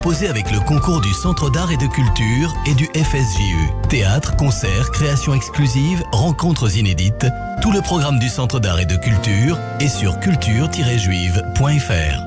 Posé avec le concours du Centre d'art et de culture et du FSJU. Théâtre, concerts, créations exclusives, rencontres inédites. Tout le programme du Centre d'art et de culture est sur culture-juive.fr.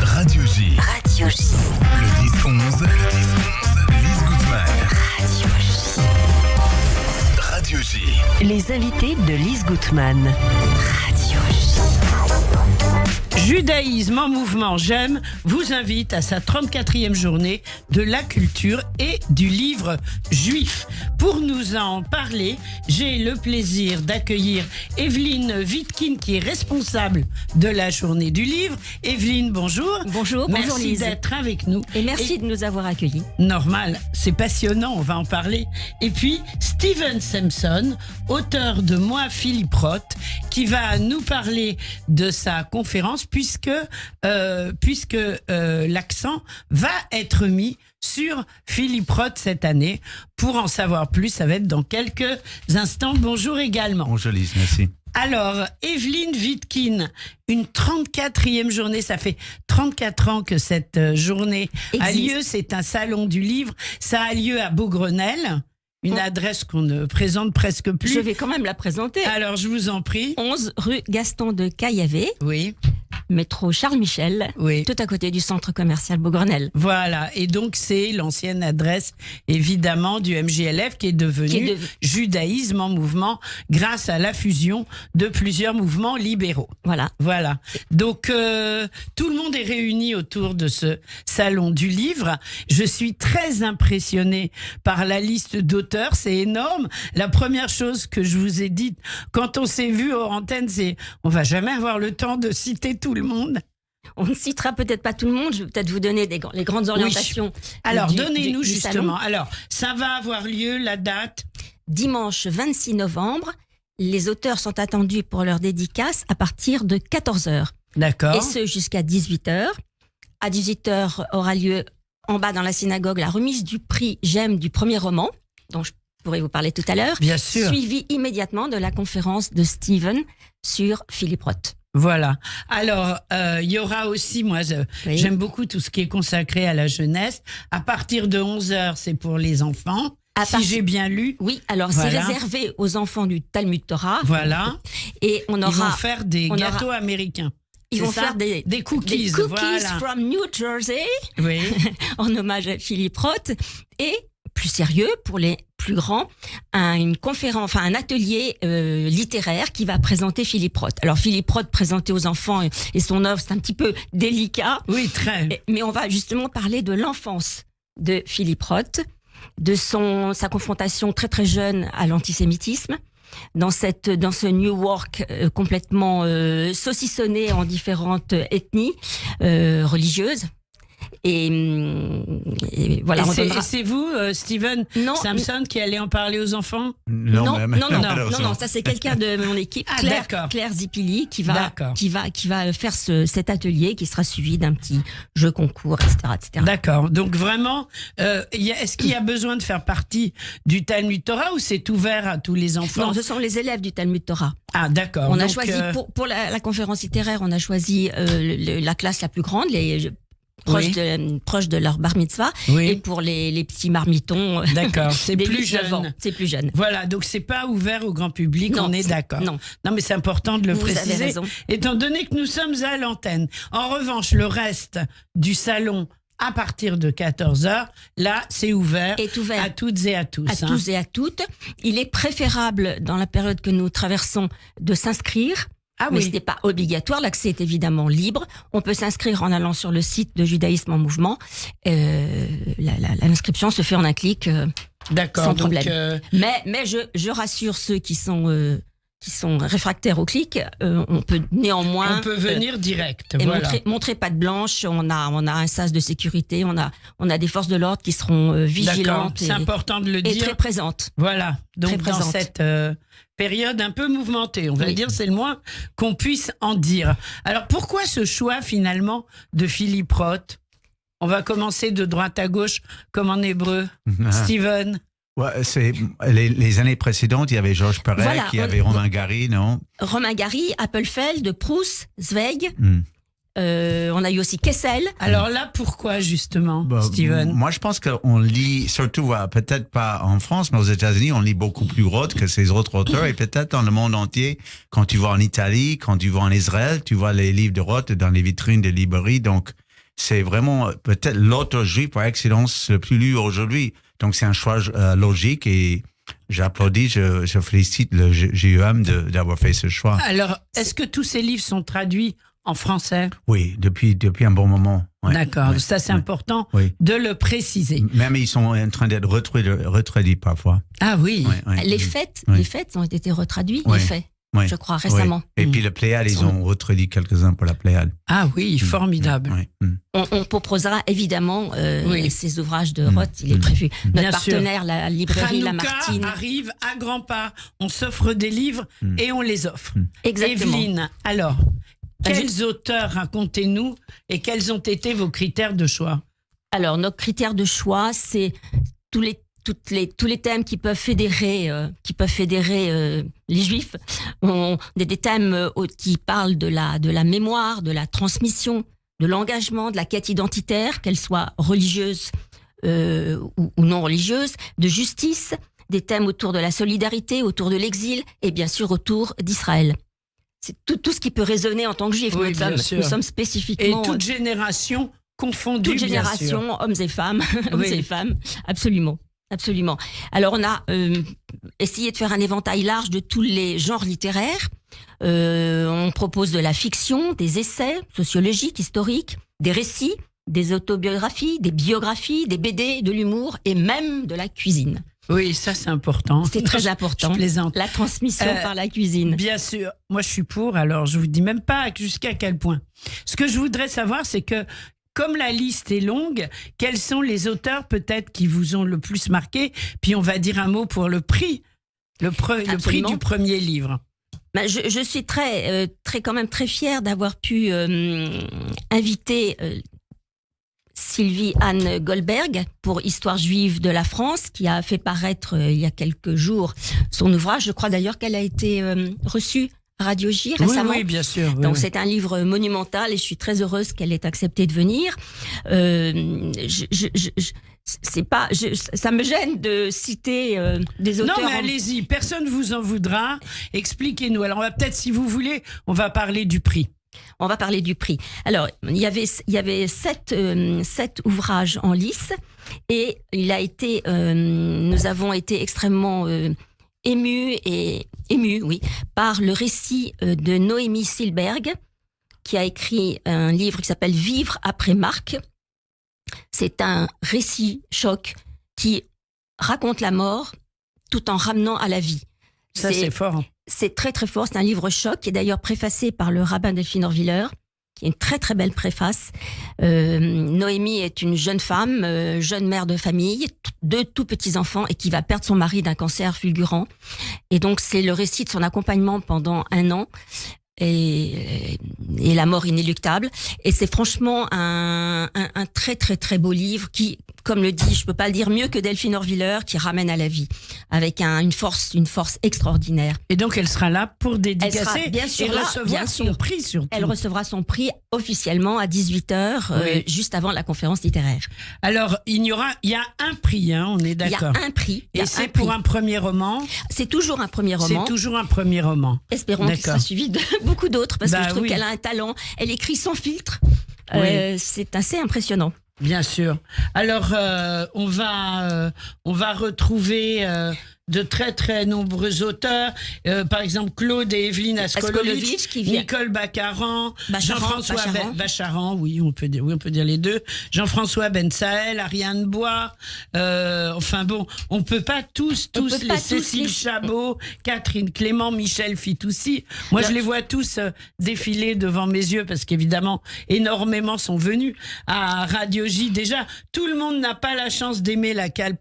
Radio J. Radio J. Le 10-11, Lise Gutman. Radio J. Radio J. Les invités de Lise Gutman. Radio J. Judaïsme en mouvement J'aime vous invite à sa 34e journée de la culture et du livre juif. Pour nous en parler, j'ai le plaisir d'accueillir Evelyne Wittkin qui est responsable de la journée du livre. Evelyne, bonjour. Bonjour, merci bonjour Lise. d'être avec nous. Et merci de nous avoir accueillis. Normal, c'est passionnant, on va en parler. Et puis, Steven Sampson, auteur de Moi, Philippe Roth, qui va nous parler de sa conférence puisque l'accent va être mis sur Philippe Roth cette année. Pour en savoir plus, ça va être dans quelques instants. Bonjour également. Bonjour Lise, merci. Alors, Evelyne Wittkin, une 34e journée, ça fait 34 ans que cette journée a lieu. C'est un salon du livre. Ça a lieu à Beaugrenelle, une adresse qu'on ne présente presque plus. Je vais quand même la présenter. Alors, je vous en prie. 11 rue Gaston de Caillavet, Oui, métro Charles Michel, oui. tout à côté du centre commercial Beaugrenelle. Voilà, et donc c'est l'ancienne adresse évidemment du MJLF qui est devenu Judaïsme en mouvement grâce à la fusion de plusieurs mouvements libéraux. Voilà. Donc tout le monde est réuni autour de ce salon du livre. Je suis très impressionnée par la liste d'auteurs, c'est énorme. La première chose que je vous ai dite quand on s'est vu hors antenne, c'est on va jamais avoir le temps de citer tout le monde. On ne citera peut-être pas tout le monde, je vais peut-être vous donner les grandes orientations. Oui. Alors, donnez-nous du justement. salon. Alors, ça va avoir lieu, la date? Dimanche 26 novembre, les auteurs sont attendus pour leur dédicace à partir de 14h. D'accord. Et ce jusqu'à 18h. À 18h aura lieu en bas dans la synagogue la remise du prix J'aime du premier roman, dont je pourrais vous parler tout à l'heure. Bien sûr. Suivi immédiatement de la conférence de Steven sur Philippe Roth. Voilà. Alors, il y aura aussi, j'aime beaucoup tout ce qui est consacré à la jeunesse. À partir de 11h, c'est pour les enfants. J'ai bien lu. Oui, alors voilà. C'est réservé aux enfants du Talmud Torah. Voilà. Et ils vont faire des gâteaux américains. Ils vont faire des cookies. Voilà. From New Jersey. Oui. En hommage à Philippe Roth. Et plus sérieux, pour les plus grands, un atelier littéraire qui va présenter Philippe Roth. Alors Philippe Roth présenté aux enfants et son œuvre, c'est un petit peu délicat. Oui, très. Mais on va justement parler de l'enfance de Philippe Roth, de sa confrontation très très jeune à l'antisémitisme, dans ce New York complètement saucissonné en différentes ethnies religieuses. Et voilà. Et c'est vous, Steven Sampson, qui allez en parler aux enfants? Non, ça c'est quelqu'un de mon équipe, Claire Zipili, qui va faire cet atelier qui sera suivi d'un petit jeu concours, etc. D'accord. Donc vraiment, est-ce qu'il y a besoin de faire partie du Talmud Torah ou c'est ouvert à tous les enfants? Non, ce sont les élèves du Talmud Torah. Ah, d'accord. On a choisi pour la conférence littéraire, on a choisi la classe la plus grande, proche de leur bar mitzvah, et pour les petits marmitons, d'accord, c'est plus jeune. C'est plus jeune. Voilà, donc c'est pas ouvert au grand public, non, on est d'accord. Non, mais c'est important de le préciser. Vous avez raison. Étant donné que nous sommes à l'antenne. En revanche, le reste du salon à partir de 14h, là, c'est ouvert à toutes et à tous. À tous et à toutes. Il est préférable, dans la période que nous traversons, de s'inscrire. Mais ce n'est pas obligatoire, l'accès est évidemment libre. On peut s'inscrire en allant sur le site de Judaïsme en mouvement. L'inscription se fait en un clic, sans problème. Mais je rassure ceux qui sont réfractaires au clic. On peut néanmoins... On peut venir direct. Et montrer patte blanche. On a un sas de sécurité. On a des forces de l'ordre qui seront vigilantes. C'est important de le dire. Et très présentes. Voilà. Donc dans cette... période un peu mouvementée, on va dire, c'est le moins qu'on puisse en dire. Alors pourquoi ce choix finalement de Philippe Roth? On va commencer de droite à gauche comme en hébreu. Steven? Ouais, c'est les années précédentes, il y avait Georges Perec, il y avait Romain Gary, non? Romain Gary, Appelfeld, Proust, Zweig. On a eu aussi Kessel. Alors là, pourquoi justement, Steven? Moi, je pense qu'on lit, surtout, peut-être pas en France, mais aux États-Unis, on lit beaucoup plus Roth que ces autres auteurs. Et peut-être dans le monde entier, quand tu vas en Italie, quand tu vas en Israël, tu vois les livres de Roth dans les vitrines des librairies. Donc, c'est vraiment peut-être l'auteur juif par excellence le plus lu aujourd'hui. Donc, c'est un choix logique et j'applaudis, je félicite le GEM d'avoir fait ce choix. Alors, est-ce que tous ces livres sont traduits en français? Oui, depuis un bon moment. Ouais, d'accord, ouais, ça c'est important oui. de le préciser. Même ils sont en train d'être retraduits parfois. Ah oui. Les fêtes ont été retraduits, les faits, je crois, récemment. Et puis le Pléiade, ils ont retraduit quelques-uns pour la Pléiade. Ah oui, formidable. On proposera évidemment ces ouvrages de Roth, il est prévu. Notre partenaire, la librairie Lamartine, arrive à grands pas. On s'offre des livres et on les offre. Exactement. Evelyne, alors, quels auteurs, racontez-nous, et quels ont été vos critères de choix? Alors, nos critères de choix, c'est tous les thèmes qui peuvent fédérer les Juifs. Des thèmes qui parlent de la mémoire, de la transmission, de l'engagement, de la quête identitaire, qu'elle soit religieuse ou non religieuse, de justice, des thèmes autour de la solidarité, autour de l'exil et bien sûr autour d'Israël. C'est tout ce qui peut résonner en tant que juif. Nous sommes spécifiquement... Et toute génération confondue, toute génération, hommes et femmes, absolument. Absolument. Alors, on a essayé de faire un éventail large de tous les genres littéraires. On propose de la fiction, des essais sociologiques, historiques, des récits, des autobiographies, des biographies, des BD, de l'humour et même de la cuisine. Oui, ça c'est important. C'est très important. Je plaisante. La transmission par la cuisine. Bien sûr. Moi, je suis pour. Alors, je vous dis même pas jusqu'à quel point. Ce que je voudrais savoir, c'est que comme la liste est longue, quels sont les auteurs peut-être qui vous ont le plus marqué? Puis on va dire un mot pour le prix, le prix du premier livre. Ben, je suis quand même très fière d'avoir pu inviter Sylvie Anne Goldberg pour Histoire juive de la France, qui a fait paraître il y a quelques jours son ouvrage. Je crois d'ailleurs qu'elle a été reçue à Radio J récemment. Oui, bien sûr. Donc c'est un livre monumental et je suis très heureuse qu'elle ait accepté de venir. Ça me gêne de citer des auteurs. Non, mais allez-y, personne ne vous en voudra. Expliquez-nous. Alors on va peut-être, si vous voulez, on va parler du prix. On va parler du prix. Alors, il y avait 7 ouvrages en lice et nous avons été extrêmement émus par le récit de Noémie Silberg, qui a écrit un livre qui s'appelle Vivre après Marc. C'est un récit choc qui raconte la mort tout en ramenant à la vie. Ça, c'est fort. C'est très très fort, c'est un livre choc qui est d'ailleurs préfacé par le rabbin Delphine Orviller, qui est une très très belle préface. Noémie est une jeune femme, jeune mère de famille, 2 tout petits enfants et qui va perdre son mari d'un cancer fulgurant. Et donc c'est le récit de son accompagnement pendant 1 an et la mort inéluctable. Et c'est franchement un très très très beau livre qui, comme le dit, je peux pas le dire mieux que Delphine Orviller, qui ramène à la vie avec une force extraordinaire. Et donc elle sera là pour dédicacer et recevoir son prix surtout. Elle recevra son prix officiellement à 18h, juste avant la conférence littéraire. Alors il y a un prix, hein, on est d'accord. Il y a un prix. Et c'est pour un premier roman. C'est toujours un premier roman. C'est toujours un premier roman. Espérons qu'il sera suivi de beaucoup d'autres, parce que je trouve qu'elle a un talent. Elle écrit sans filtre. C'est assez impressionnant. Bien sûr. Alors, on va retrouver de très très nombreux auteurs, par exemple Claude et Evelyne Askolovitch, Nicole Bacharan, Jean-François Bacharan, oui, on peut dire les deux, Jean-François Ben Saël, Ariane Bois, enfin bon, on peut pas tous les Cécile Chabot, Catherine Clément, Michel Fitoussi. Moi, je les vois tous défiler devant mes yeux parce qu'évidemment, énormément sont venus à Radio J. Déjà, tout le monde n'a pas la chance d'aimer la carte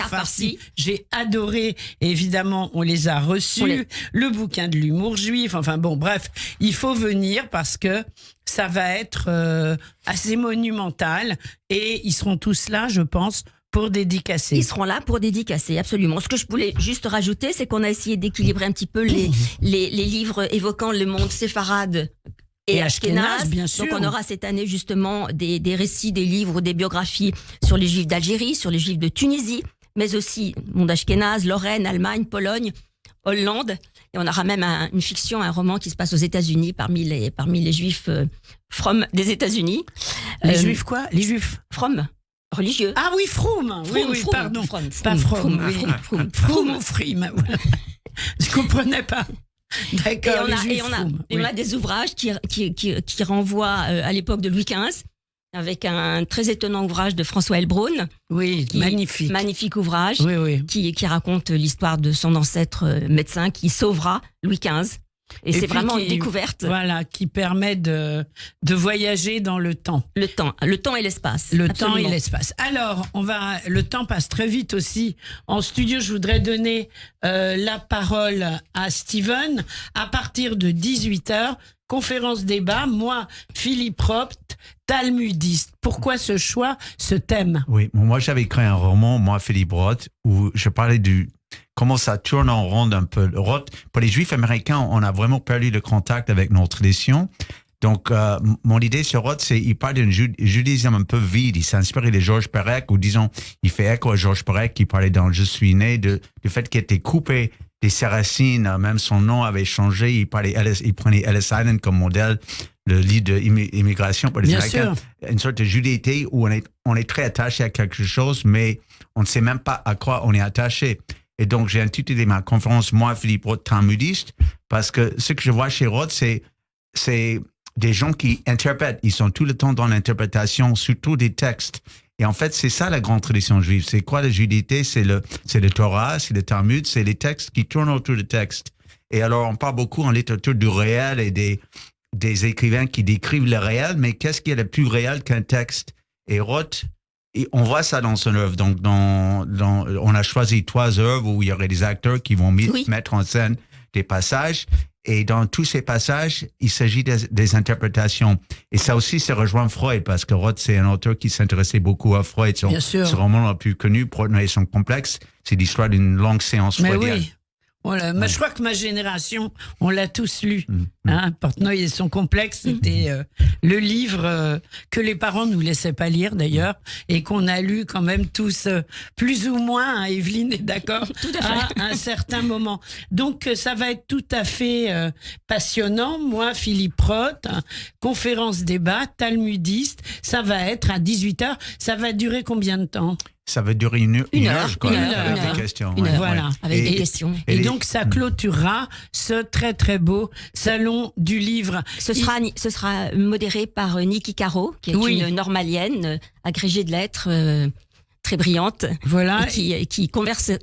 farcie. J'ai adoré. Évidemment, on les a reçus. Le bouquin de l'humour juif. Enfin bon, bref, il faut venir parce que ça va être assez monumental et ils seront tous là, je pense, pour dédicacer. Ils seront là pour dédicacer, absolument. Ce que je voulais juste rajouter, c'est qu'on a essayé d'équilibrer un petit peu les livres évoquant le monde séfarade et Ashkénaze, bien sûr. Donc on aura cette année justement des récits, des livres, des biographies sur les Juifs d'Algérie, sur les Juifs de Tunisie, mais aussi monde ashkénaze, Lorraine, Allemagne, Pologne, Hollande. Et on aura même une fiction, un roman qui se passe aux États-Unis parmi les Juifs from des États-Unis. Les Juifs quoi? Les Juifs from religieux. Ah oui, Froum. Oui, pardon. Pas Froum. Froum ou Frime. Je comprenais pas. D'accord. Et on a des ouvrages qui renvoient à l'époque de Louis XV, avec un très étonnant ouvrage de François Heilbronn. Oui, magnifique. Magnifique ouvrage. Oui. Qui raconte l'histoire de son ancêtre médecin qui sauvera Louis XV. Et c'est vraiment une découverte. Voilà, qui permet de voyager dans le temps. Le temps et l'espace. Temps et l'espace. Alors, le temps passe très vite aussi. En studio, je voudrais donner la parole à Steven. À partir de 18h, conférence débat, moi, Philippe Roth, talmudiste. Pourquoi ce choix, ce thème? Oui, moi j'avais écrit un roman, moi, Philippe Roth, où je parlais comment ça tourne en rond un peu. Pour les Juifs américains, on a vraiment perdu le contact avec nos traditions. Donc, mon idée sur Roth, c'est il parle d'un judaïsme un peu vide. Il s'inspire de Georges Perec, ou disons, il fait écho à Georges Perec qui parlait dans Je suis né, du fait qu'il était coupé de ses racines. Même son nom avait changé. Il prenait Ellis Island comme modèle, le livre d'immigration pour les Bien Américains. Sûr. Une sorte de judaïté où on est très attaché à quelque chose, mais on ne sait même pas à quoi on est attaché. Et donc, j'ai intitulé ma conférence, moi, Philippe Roth, talmudiste, parce que ce que je vois chez Roth, c'est des gens qui interprètent. Ils sont tout le temps dans l'interprétation, surtout des textes. Et en fait, c'est ça la grande tradition juive. C'est quoi la judaïté? C'est le Torah, c'est le Talmud, c'est les textes qui tournent autour des textes. Et alors, on parle beaucoup en littérature du réel et des écrivains qui décrivent le réel, mais qu'est-ce qui est le plus réel qu'un texte? Et Roth, et on voit ça dans son œuvre. Donc, on a choisi 3 œuvres où il y aurait des acteurs qui vont mettre en scène des passages. Et dans tous ces passages, il s'agit des interprétations. Et ça aussi, ça rejoint Freud, parce que Roth, c'est un auteur qui s'intéressait beaucoup à Freud. Son roman le plus connu, Portnoy et son complexe, c'est l'histoire d'une longue séance freudienne. Oui. Voilà. Je crois que ma génération, on l'a tous lu. Portnoy et son complexe, c'était le livre que les parents nous laissaient pas lire d'ailleurs, et qu'on a lu quand même tous plus ou moins. Evelyne est d'accord à un certain moment. Donc ça va être tout à fait passionnant. Moi, Philippe Roth, conférence débat, talmudiste, ça va être à 18h. Ça va durer combien de temps? Ça va durer une heure, avec des questions. Voilà, avec des questions. Et donc, ça clôturera ce très, très beau salon du livre. Ce sera modéré par Niki Caro, qui est une normalienne, agrégée de lettres, très brillante. Voilà. Et qui converse. Et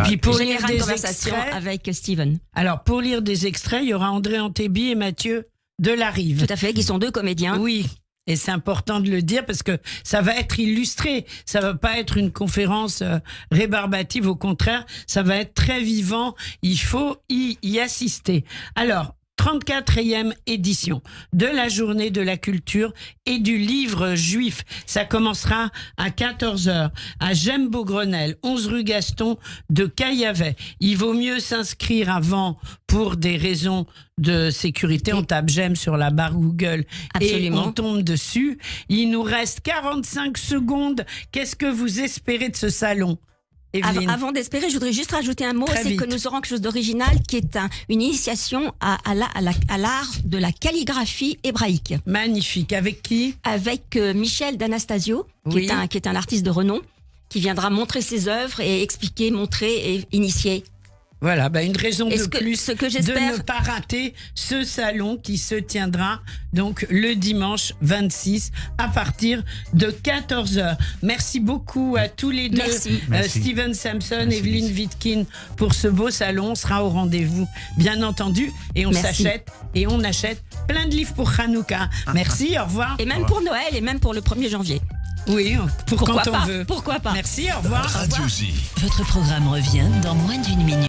puis, pour lire des conversation extraits, avec Steven. Alors, pour lire des extraits, il y aura André Antébi et Mathieu Delarive. Tout à fait, qui sont 2 comédiens. Oui. Et c'est important de le dire parce que ça va être illustré. Ça va pas être une conférence rébarbative. Au contraire, ça va être très vivant. Il faut y assister. Alors, 34e édition de la Journée de la Culture et du Livre Juif. Ça commencera à 14h à Gemme-Beaugrenelle, 11 rue Gaston de Caillavet. Il vaut mieux s'inscrire avant pour des raisons de sécurité. On tape Gemme sur la barre Google. Absolument. Et on tombe dessus. Il nous reste 45 secondes. Qu'est-ce que vous espérez de ce salon ? Avant d'espérer, je voudrais juste rajouter un mot, c'est que nous aurons quelque chose d'original qui est une initiation à l'art de la calligraphie hébraïque. Magnifique. Avec qui ? Avec Michel d'Anastasio, qui est un artiste de renom, qui viendra montrer ses œuvres et expliquer, montrer et initier. Voilà, une raison de plus de ne pas rater ce salon qui se tiendra donc le dimanche 26 à partir de 14h. Merci beaucoup à tous les deux, Steven Samson, Evelyne Vitkin, pour ce beau salon. On sera au rendez-vous, bien entendu, et on s'achète et on achète plein de livres pour Hanouka. Merci, au revoir. Et même pour Noël et même pour le 1er janvier. Oui, pour quand on veut. Pourquoi pas. Merci, au revoir. Radio J. Votre programme revient dans moins d'1 minute.